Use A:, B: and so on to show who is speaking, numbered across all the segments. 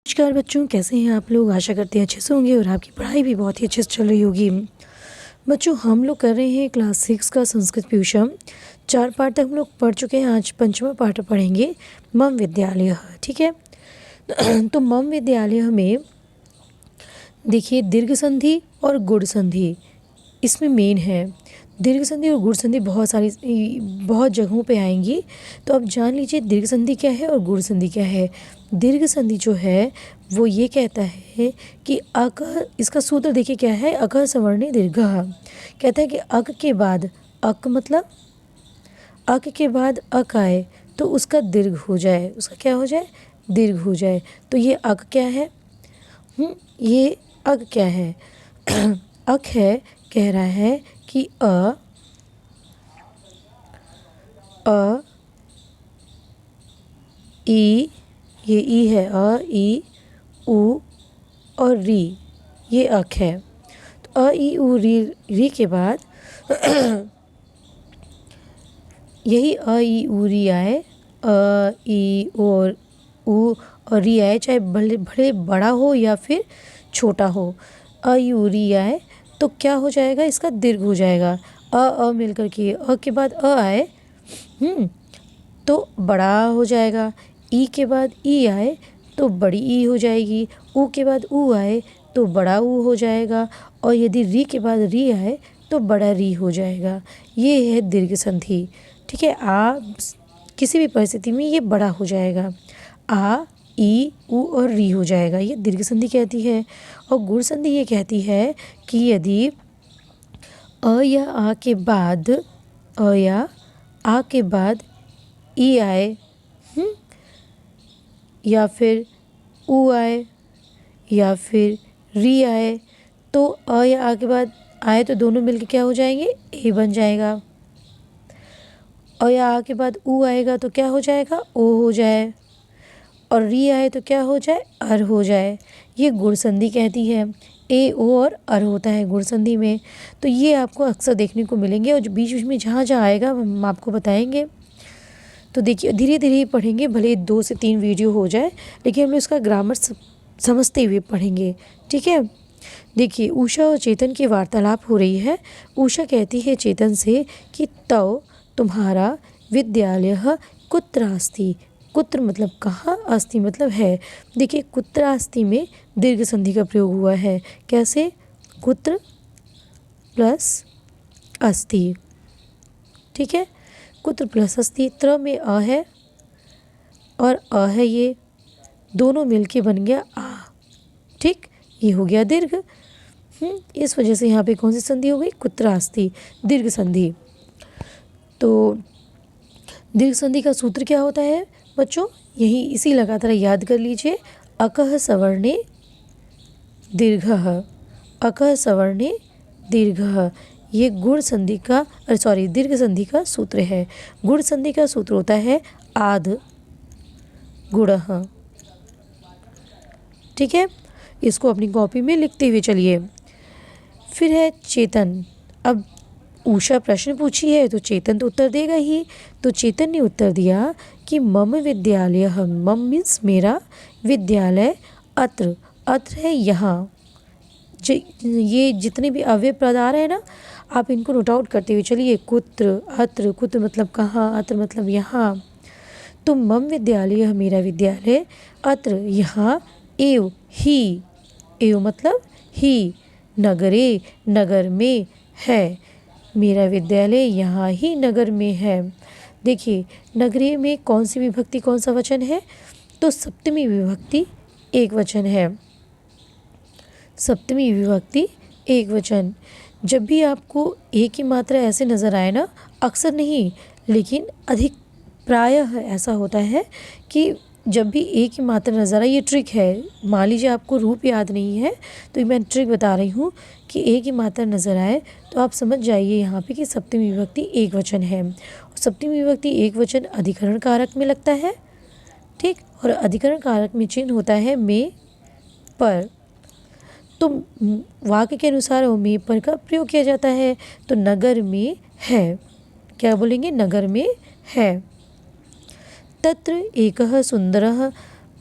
A: नमस्कार बच्चों, कैसे हैं आप लोग। आशा करते हैं अच्छे से होंगे और आपकी पढ़ाई भी बहुत ही अच्छे से चल रही होगी। बच्चों, हम लोग कर रहे हैं क्लास 6 का संस्कृत ट्यूशन। 4 पाठ तक हम लोग पढ़ चुके हैं। आज 5वां पाठ पढ़ेंगे, मम विद्यालय। ठीक है। तो मम विद्यालय में देखिए, दीर्घ संधि और गुण संधि इसमें मेन है। दीर्घ संधि और गुण संधि बहुत जगहों पे आएंगी, तो अब जान लीजिए दीर्घ संधि क्या है और गुण संधि क्या है। दीर्घ संधि जो है वो ये कहता है कि अक, इसका सूत्र देखिए क्या है, अक सवर्णे दीर्घः। कहता है कि अक के बाद अक मतलब अक के बाद अक आए तो उसका दीर्घ हो जाए, उसका क्या हो जाए, दीर्घ हो जाए। तो ये अक क्या है, ये अक क्या है। अक है, कह रहा है कि ई, ये ई है, ई उ और री, ये अक है। तो ई उ री के बाद यही ई उ री आए, ई और उ और री आए, चाहे भले बड़ा हो या फिर छोटा हो, ई उ री आए तो क्या हो जाएगा, इसका दीर्घ हो जाएगा। मिलकर के के बाद आए तो बड़ा हो जाएगा। ई के बाद ई आए तो बड़ी ई हो जाएगी। ऊ के बाद ऊ आए तो बड़ा ऊ हो जाएगा। और यदि री के बाद री आए तो बड़ा री हो जाएगा। ये है दीर्घ संधि। ठीक है। किसी भी परिस्थिति में ये बड़ा हो जाएगा। आ, ई, ऊ और री हो जाएगा, ये दीर्घ संधि कहती है। और गुण संधि ये कहती है कि यदि या आ के बाद या आ के बाद ई आए, या फिर ऊ आए या फिर री आए, तो या आ के बाद आए तो दोनों मिलके क्या हो जाएंगे, ए बन जाएगा। और या आ के बाद ऊ आएगा तो क्या हो जाएगा, ओ हो जाए। और री आए तो क्या हो जाए, अर हो जाए। ये गुण संधि कहती है। ए, ओ और अर होता है गुण संधि में। तो ये आपको अक्सर देखने को मिलेंगे और जो बीच बीच में जहाँ जहाँ आएगा हम आपको बताएंगे। तो देखिए, धीरे धीरे ही पढ़ेंगे, भले 2 से 3 वीडियो हो जाए, लेकिन हम लोग इसका ग्रामर समझते हुए पढ़ेंगे। ठीक है। देखिए, उषा और चेतन की वार्तालाप हो रही है। उषा कहती है चेतन से कि तव तुम्हारा विद्यालय कुत्र अस्ति। कुत्र मतलब कहाँ, अस्ति मतलब है। देखिए, कुत्र अस्ति में दीर्घ संधि का प्रयोग हुआ है। कैसे, कुत्र प्लस अस्ति। ठीक है। कुत्र प्लस अस्ति, त्र में अ है और अ है, ये दोनों मिलके बन गया आ। ठीक, ये हो गया दीर्घ। इस वजह से यहाँ पे कौन सी संधि हो गई, कुत्रास्ति, दीर्घ संधि। तो दीर्घ संधि का सूत्र क्या होता है बच्चों, यही इसी लगातार याद कर लीजिए। अकः सवर्णे दीर्घः, अकः सवर्णे दीर्घः, ये गुण संधि का दीर्घ संधि का सूत्र है। गुण संधि का सूत्र होता है आद गुणः। ठीक है। इसको अपनी कॉपी में लिखते हुए चलिए। फिर है चेतन। अब उषा प्रश्न पूछी है तो चेतन तो उत्तर देगा ही। तो चेतन ने उत्तर दिया कि मम विद्यालय, मम मीन्स मेरा, विद्यालय अत्र, अत्र है यहाँ। ये जितने भी अव्यय पद आ रहे हैं ना, आप इनको नोट आउट करते हुए चलिए। कुत्र, अत्र, कुत्र मतलब कहाँ, अत्र मतलब यहाँ। तो मम विद्यालय, मेरा विद्यालय, अत्र यहाँ, एव ही, एव मतलब ही, नगरे नगर में है। मेरा विद्यालय यहाँ ही नगर में है। देखिए, नगरे में कौन सी विभक्ति, कौन सा वचन है, तो सप्तमी विभक्ति एक वचन है। सप्तमी विभक्ति एक वचन। जब भी आपको एक की मात्रा ऐसे नज़र आए ना, अक्सर नहीं लेकिन अधिक प्रायः ऐसा होता है कि जब भी एक ही मात्रा नज़र आए, ये ट्रिक है। मान लीजिए आपको रूप याद नहीं है तो मैं ट्रिक बता रही हूँ कि एक ही मात्रा नज़र आए तो आप समझ जाइए यहाँ पे कि सप्तमी विभक्ति एक वचन है। सप्तमी विभक्ति एक वचन अधिकरण कारक में लगता है। ठीक। और अधिकरण कारक में चिन्ह होता है में, पर। तो वाक्य के अनुसार वो में पर का प्रयोग किया जाता है। तो नगर में है, क्या बोलेंगे, नगर में है। तत्र एकः सुंदरः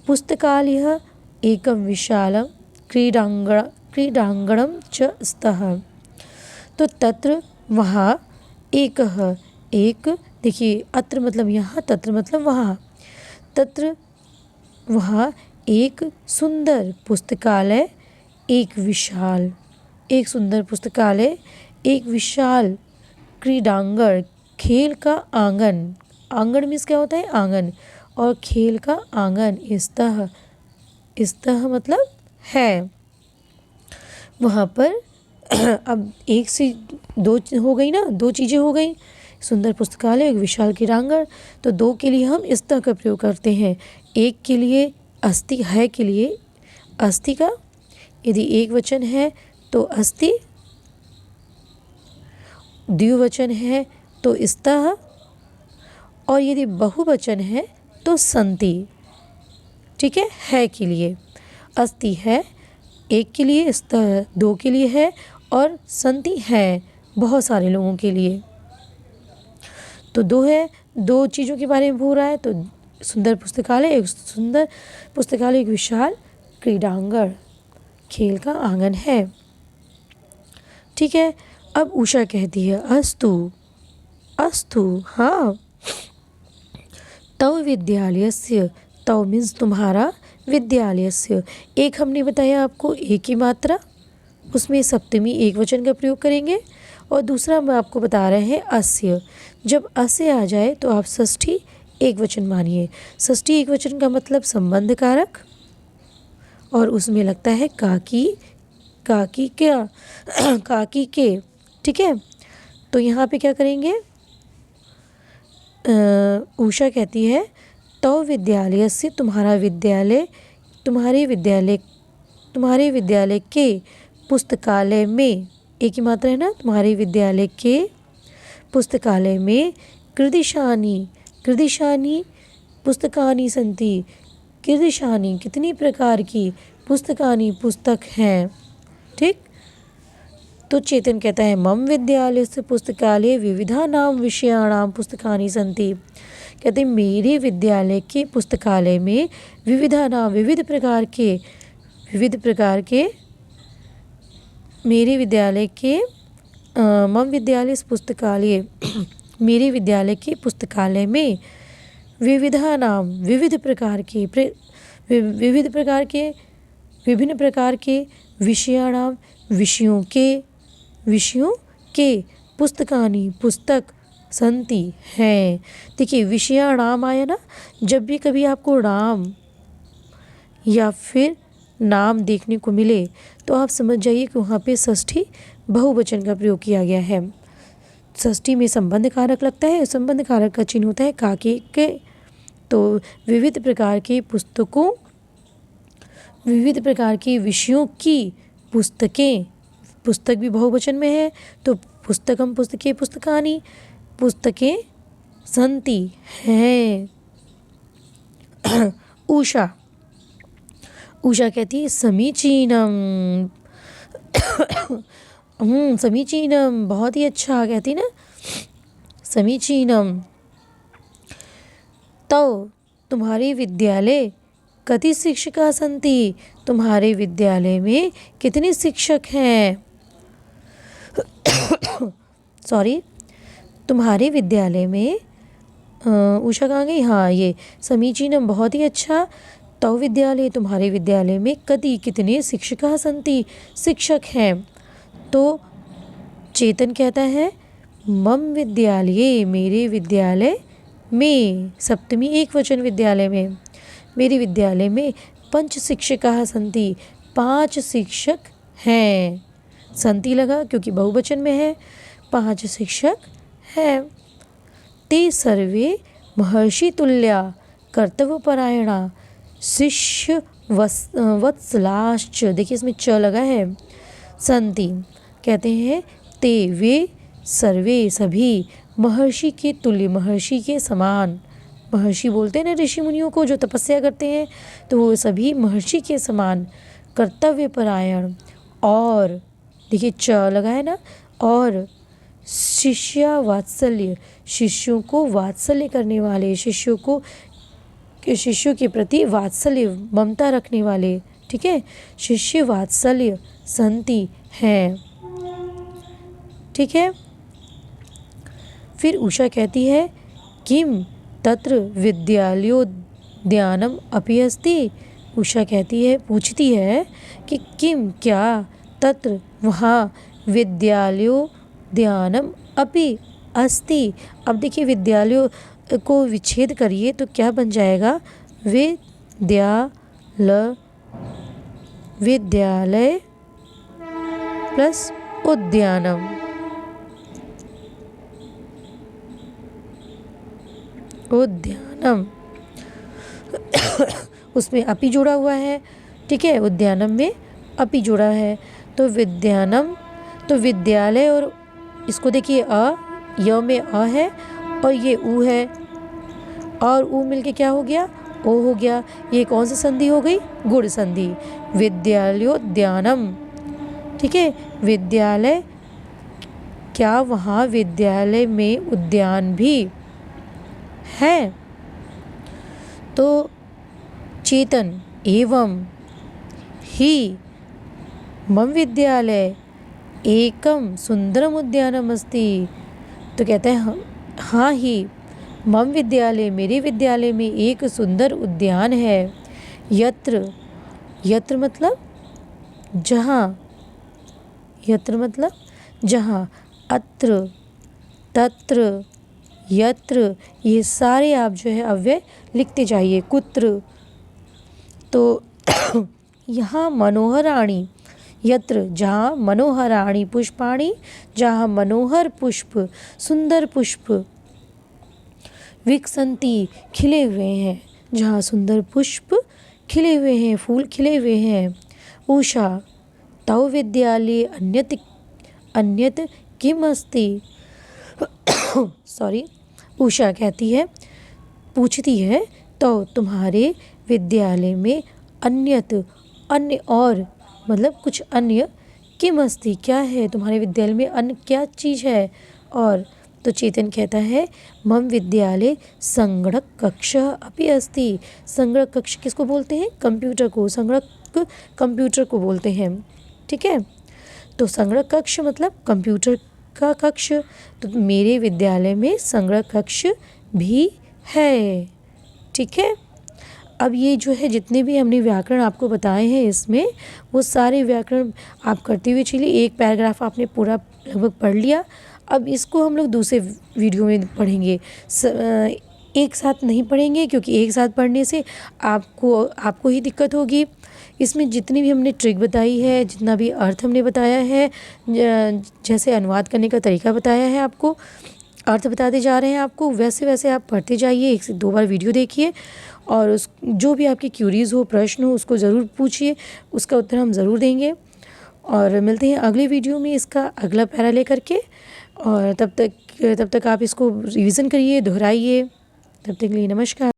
A: पुस्तकालयः एकं विशालं क्रीडांगणं च स्तः। तो तत्र वहाँ एकः एक, देखिए अत्र मतलब यहाँ, तत्र मतलब वहाँ। तत्र वहाँ एक सुंदर पुस्तकालय, एक विशाल, एक सुंदर पुस्तकालय, एक विशाल क्रीडांगण, खेल का आंगन। आंगन मीन्स क्या होता है? आंगन। और खेल का आंगन, स्तः, स्तः मतलब है। वहाँ पर अब एक से दो हो गई ना, दो चीज़ें हो गई, सुंदर पुस्तकालय, एक विशाल क्रीडांगण। तो दो के लिए हम स्तः का प्रयोग करते हैं। एक के लिए अस्ति, है के लिए अस्ति का, यदि एक वचन है तो अस्ति, द्विवचन है तो स्तः, और यदि बहुवचन है तो सन्ति। ठीक है के लिए अस्ति है, एक के लिए, स्तः दो के लिए है, और सन्ति है बहुत सारे लोगों के लिए। तो दो है, दो चीज़ों के बारे में हो रहा है। तो सुंदर पुस्तकालय, एक सुंदर पुस्तकालय, एक विशाल क्रीडांगण, खेल का आंगन है। ठीक है। अब उषा कहती है अस्तु, अस्तु, हाँ। तव विद्यालयस्य, तव मीन्स तुम्हारा, विद्यालयस्य, एक हमने बताया आपको एक की मात्रा, उसमें सप्तमी एक वचन का प्रयोग करेंगे। और दूसरा हम आपको बता रहे हैं अस्य, जब अस्य आ जाए तो आप षष्ठी एक वचन मानिए। षष्ठी एक वचन का मतलब संबंध कारक, और उसमें लगता है काकी, काकी क्या काकी के। ठीक है। तो यहाँ पे क्या करेंगे? उषा कहती है तव विद्यालय से, तुम्हारा विद्यालय, तुम्हारे विद्यालय के पुस्तकालय में, एक ही मात्रा है ना, तुम्हारे विद्यालय के पुस्तकालय में कीदृशानि, कीदृशानि पुस्तकानि सन्ति, कीदृशानि कितनी प्रकार की, पुस्तकानि पुस्तक हैं। ठीक। तो चेतन कहता है मम विद्यालयस्य पुस्तकालये विविधानां विषयाणां पुस्तकानि सन्ति। कहते हैं मेरे विद्यालय के पुस्तकालय में विविधानां, विविध प्रकार के, मेरे विद्यालय के मम विद्यालय पुस्तकालय मेरे विद्यालय के पुस्तकालय में विविधानां, विविध प्रकार के, विभिन्न प्रकार के विषयाणां, विषयों के पुस्तकानि पुस्तक सन्ति हैं। देखिए विषयाणाम आया ना, जब भी कभी आपको नाम या फिर नाम देखने को मिले तो आप समझ जाइए कि वहाँ पे षष्ठी बहुवचन का प्रयोग किया गया है। षष्ठी में संबंध कारक लगता है, संबंध कारक का चिन्ह होता है काके के। तो विविध प्रकार के पुस्तकों, विविध प्रकार के विषयों की पुस्तकें, पुस्तक भी बहुवचन में है तो पुस्तकम, पुस्तके, पुस्तकानि, पुस्तकें सन्ति हैं। उषा कहती है समीचीनम, समीचीनम बहुत ही अच्छा, कहती ना समीचीनम। तो तुम्हारे विद्यालय कति शिक्षिका सन्ति, तुम्हारे विद्यालय में कितने शिक्षक हैं। सॉरी, तुम्हारे विद्यालय में, उषा कहाँ गई, हाँ ये समीचीनम बहुत ही अच्छा। तो विद्यालय, तुम्हारे विद्यालय में कति कितने शिक्षिका सन्ति, शिक्षक हैं। तो चेतन कहता है मम विद्यालय, मेरे विद्यालय में, सप्तमी एक वचन विद्यालय में, मेरे विद्यालय में पंच शिक्षिका सन्ति, 5 शिक्षक हैं। सन्ति लगा क्योंकि बहुवचन में है, 5 शिक्षक हैं। ते सर्वे महर्षि तुल्या कर्तव्यपरायणा शिष्य वत्सलाश्च, देखिए इसमें च लगा है, सन्ति। कहते हैं ते वे सर्वे सभी, महर्षि के तुल्य, महर्षि के समान, महर्षि बोलते हैं ना ऋषि मुनियों को जो तपस्या करते हैं, तो वो सभी महर्षि के समान, कर्तव्यपरायण, और देखिए च लगा है ना, और शिष्या वात्सल्य, शिष्यों को वात्सल्य करने वाले, शिष्यों के प्रति वात्सल्य, ममता रखने वाले, ठीक है, शिष्य वात्सल्य संति हैं। ठीक है, फिर उषा कहती है किम तत्र विद्यालयोद्यानम अपि अस्ति। उषा कहती है, पूछती है कि किम क्या तत्र वहाँ विद्यालयोद्यानम अपि अस्ति। अब देखिए विद्यालयों को विच्छेद करिए तो क्या बन जाएगा, विद्यालय प्लस उद्यानम। उद्यानम उसमें अपि जुड़ा हुआ है। ठीक है, उद्यानम में अपि जुड़ा है तो विद्यानम, तो विद्यालय और इसको देखिए य में है और ये उ है और उ मिलके क्या हो गया, ओ हो गया। ये कौन सी संधि हो गई, गुण संधि, विद्यालयोद्यानम। ठीक है, विद्यालय, क्या वहाँ विद्यालय में उद्यान भी है। तो चेतन एवं ही मम विद्यालय एकम सुंदरम उद्यानम अस्ति। तो कहते हैं हाँ ही मम विद्यालय, मेरे विद्यालय में एक सुंदर उद्यान है। यत्र, यत्र मतलब जहाँ, यत्र मतलब जहाँ, अत्र, तत्र, यत्र, ये सारे आप जो है अव्यय लिखते जाइए। कुत्र, तो यहाँ मनोहराणि, यत्र जहाँ मनोहराणि पुष्पाणि, जहाँ मनोहर पुष्प, सुंदर पुष्प, विकसंती खिले हुए हैं, जहाँ सुंदर पुष्प खिले हुए हैं, फूल खिले हुए हैं। उषा तव विद्यालये अन्यत किम अस्ति। सॉरी, उषा कहती है, पूछती है तो तुम्हारे विद्यालय में अन्य और मतलब कुछ अन्य किम अस्ति क्या है, तुम्हारे विद्यालय में अन्य क्या चीज़ है। और तो चेतन कहता है मम विद्यालय संगणक कक्ष अपि अस्ति। संगणक कक्ष किसको बोलते हैं, कंप्यूटर को, संगणक कंप्यूटर को बोलते हैं। ठीक है, तो संगणक कक्ष मतलब कंप्यूटर का कक्ष, तो मेरे विद्यालय में संगणक कक्ष भी है। ठीक है, अब ये जो है जितने भी हमने व्याकरण आपको बताए हैं इसमें वो सारे व्याकरण आप करते हुए चलिए। एक पैराग्राफ आपने पूरा लगभग पढ़ लिया। अब इसको हम लोग दूसरे वीडियो में पढ़ेंगे, एक साथ नहीं पढ़ेंगे क्योंकि एक साथ पढ़ने से आपको ही दिक्कत होगी। इसमें जितनी भी हमने ट्रिक बताई है, जितना भी अर्थ हमने बताया है, जैसे अनुवाद करने का तरीका बताया है, आपको अर्थ बताते जा रहे हैं आपको, वैसे वैसे आप पढ़ते जाइए। 1 से 2 बार वीडियो देखिए और उस जो भी आपकी क्यूरीज हो, प्रश्न हो, उसको ज़रूर पूछिए, उसका उत्तर हम ज़रूर देंगे। और मिलते हैं अगले वीडियो में इसका अगला पैरा लेकर के। और तब तक आप इसको रिवीजन करिए, दोहराइए। तब तक के लिए नमस्कार।